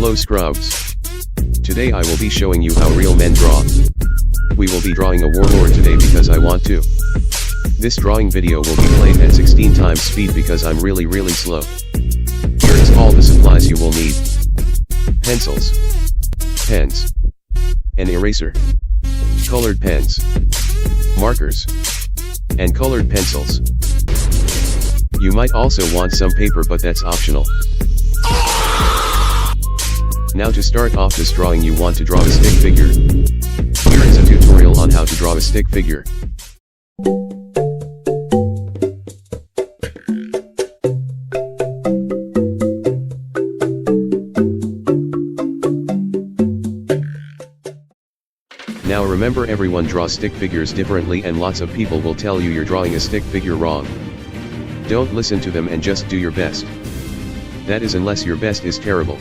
Hello Scrubs. Today I will be showing you how real men draw. We will be drawing a warlord today because I want to. This drawing video will be played at 16 times speed because I'm really slow. Here is all the supplies you will need. Pencils, pens, an eraser, colored pens, markers, and colored pencils. You might also want some paper, but that's optional. Now to start off this drawing, you want to draw a stick figure. Here is a tutorial on how to draw a stick figure. Now remember, everyone draws stick figures differently and lots of people will tell you you're drawing a stick figure wrong. Don't listen to them and just do your best. That is, unless your best is terrible.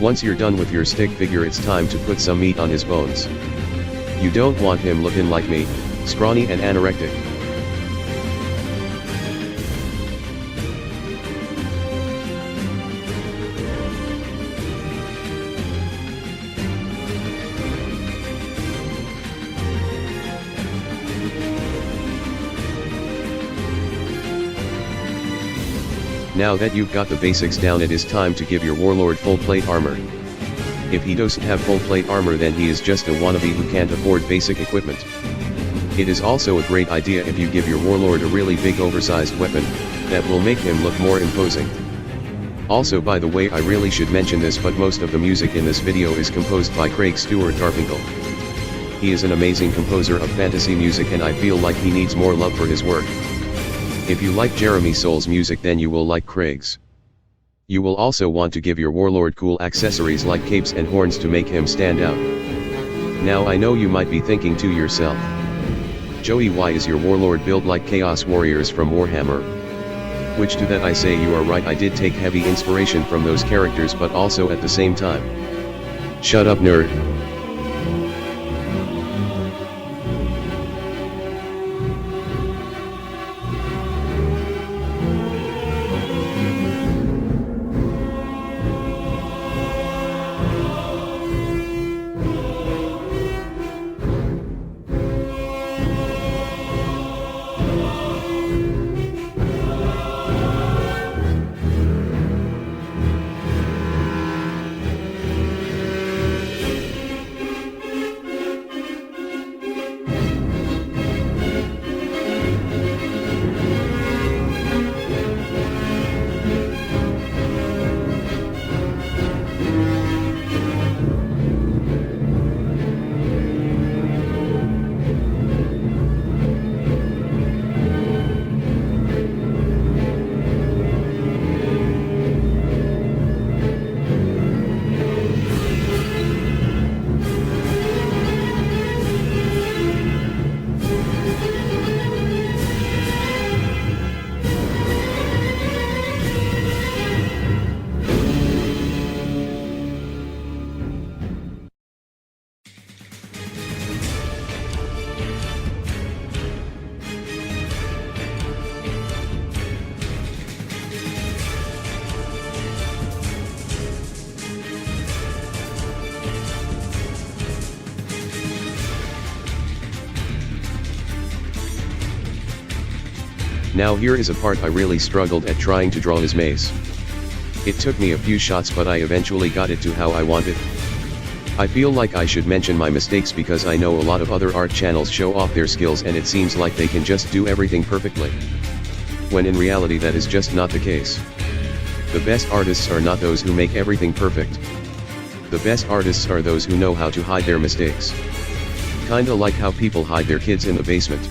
Once you're done with your stick figure, it's time to put some meat on his bones. You don't want him looking like me, scrawny and anorectic. Now that you've got the basics down, it is time to give your warlord full plate armor. If he doesn't have full plate armor, then he is just a wannabe who can't afford basic equipment. It is also a great idea if you give your warlord a really big oversized weapon, that will make him look more imposing. Also, by the way, I really should mention this, but most of the music in this video is composed by Craig Stewart Garfinkel. He is an amazing composer of fantasy music and I feel like he needs more love for his work. If you like Jeremy Soul's music, then you will like Craig's. You will also want to give your warlord cool accessories like capes and horns to make him stand out. Now I know you might be thinking to yourself, Joey, why is your warlord built like Chaos Warriors from Warhammer? Which to that I say you are right, I did take heavy inspiration from those characters, but also at the same time. Shut up, nerd. Now here is a part I really struggled at trying to draw his mace. It took me a few shots, but I eventually got it to how I wanted. I feel like I should mention my mistakes because I know a lot of other art channels show off their skills and it seems like they can just do everything perfectly. When in reality that is just not the case. The best artists are not those who make everything perfect. The best artists are those who know how to hide their mistakes. Kinda like how people hide their kids in the basement.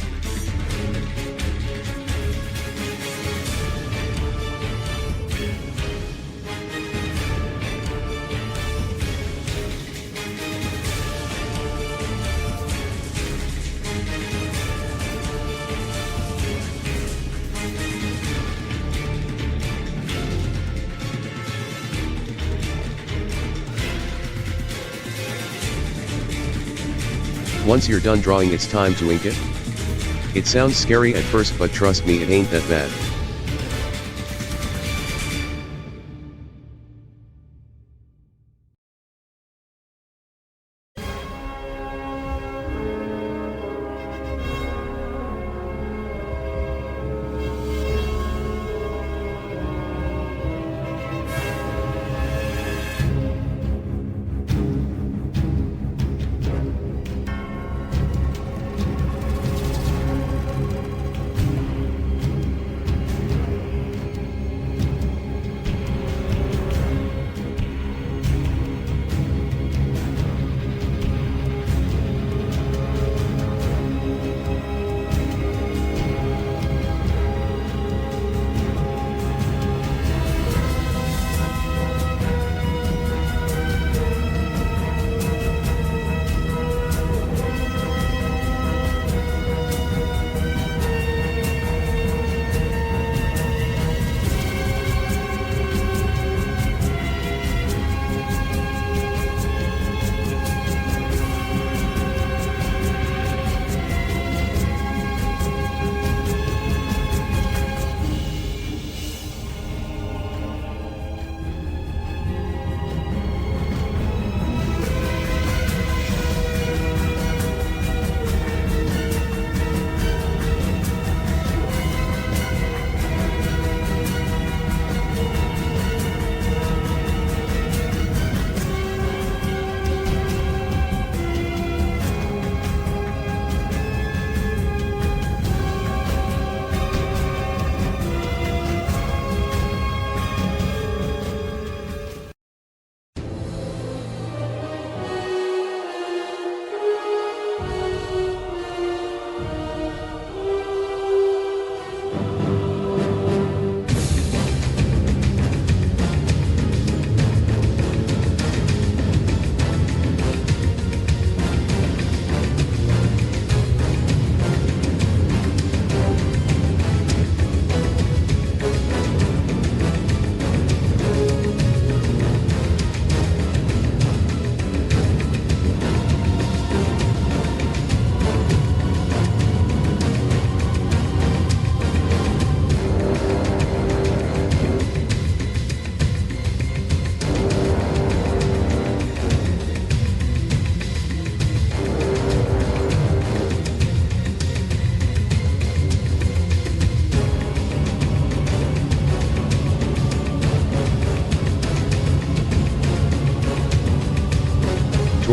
Once you're done drawing, it's time to ink it. It sounds scary at first, but trust me, it ain't that bad.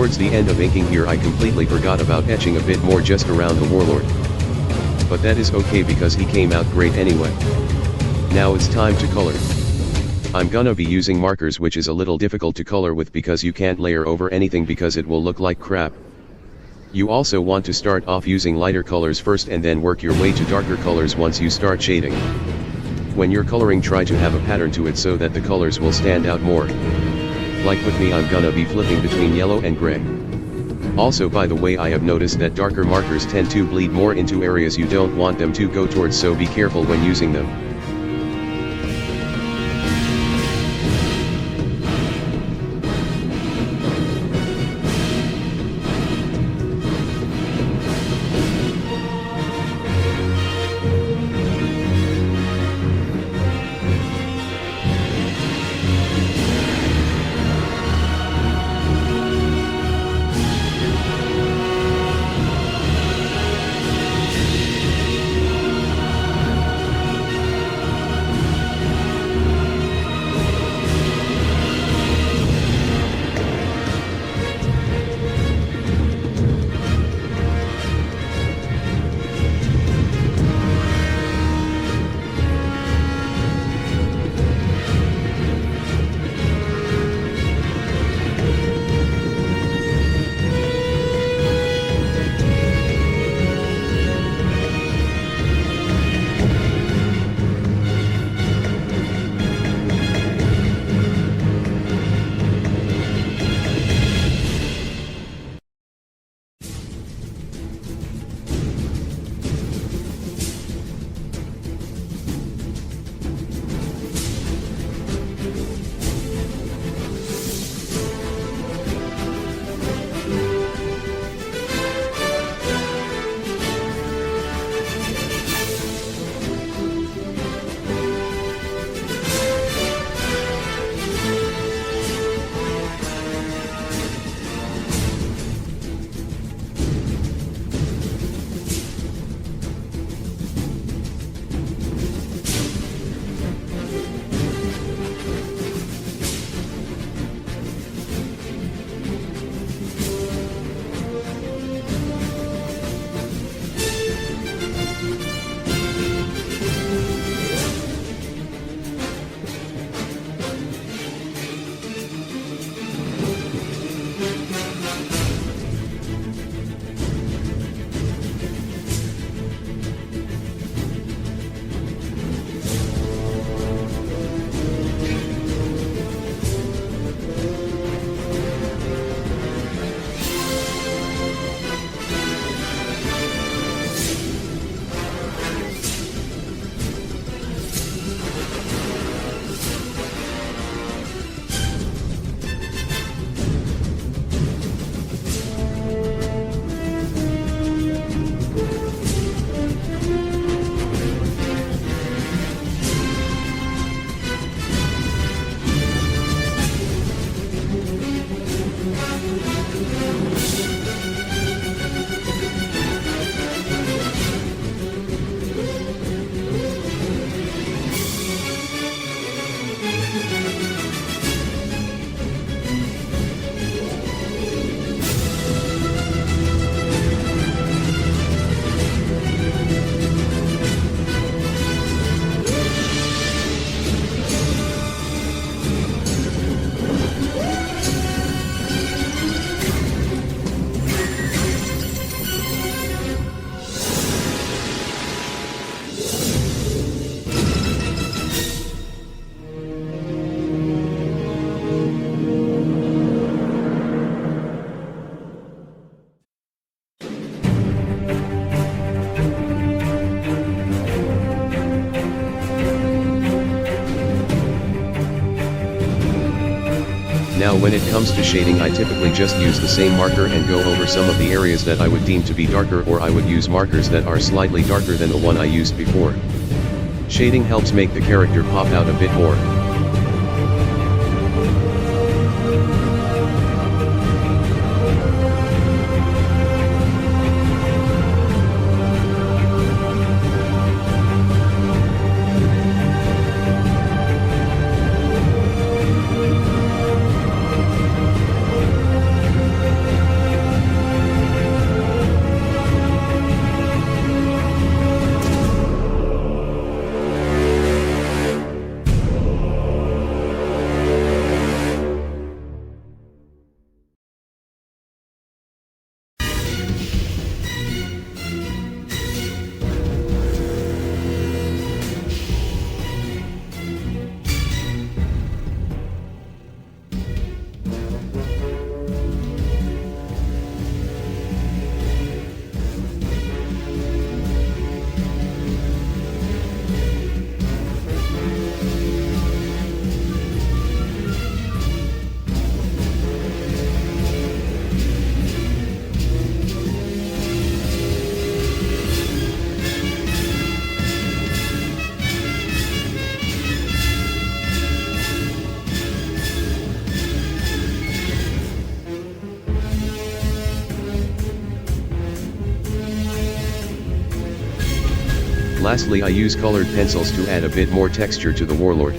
Towards the end of inking here, I completely forgot about etching a bit more just around the Warlord. But that is okay because he came out great anyway. Now it's time to color. I'm gonna be using markers, which is a little difficult to color with because you can't layer over anything because it will look like crap. You also want to start off using lighter colors first and then work your way to darker colors once you start shading. When you're coloring, try to have a pattern to it so that the colors will stand out more. Like with me, I'm gonna be flipping between yellow and gray. Also, by the way, I have noticed that darker markers tend to bleed more into areas you don't want them to go towards, so be careful when using them. Now when it comes to shading, I typically just use the same marker and go over some of the areas that I would deem to be darker, or I would use markers that are slightly darker than the one I used before. Shading helps make the character pop out a bit more. Lastly, I use colored pencils to add a bit more texture to the Warlord.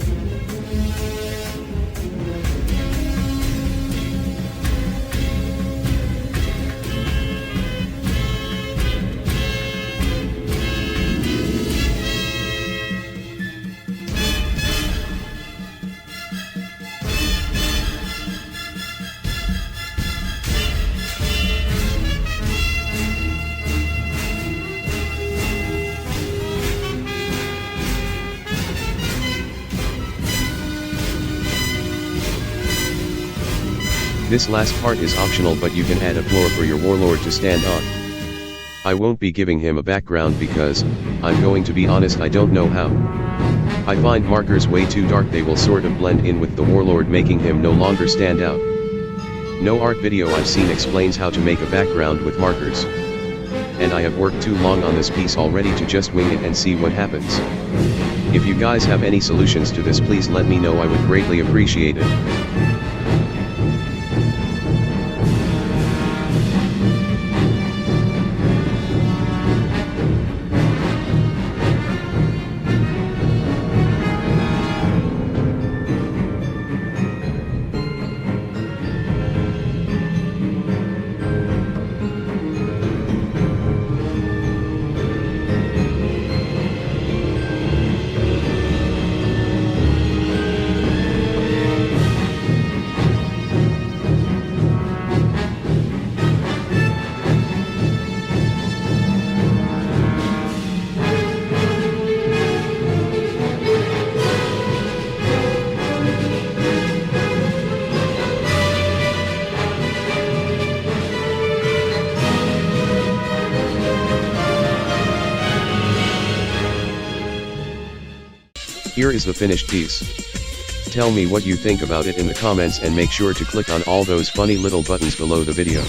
This last part is optional, but you can add a floor for your Warlord to stand on. I won't be giving him a background because, I'm going to be honest, I don't know how. I find markers way too dark, they will sort of blend in with the Warlord, making him no longer stand out. No art video I've seen explains how to make a background with markers. And I have worked too long on this piece already to just wing it and see what happens. If you guys have any solutions to this, please let me know, I would greatly appreciate it. Here is the finished piece. Tell me what you think about it in the comments, and make sure to click on all those funny little buttons below the video.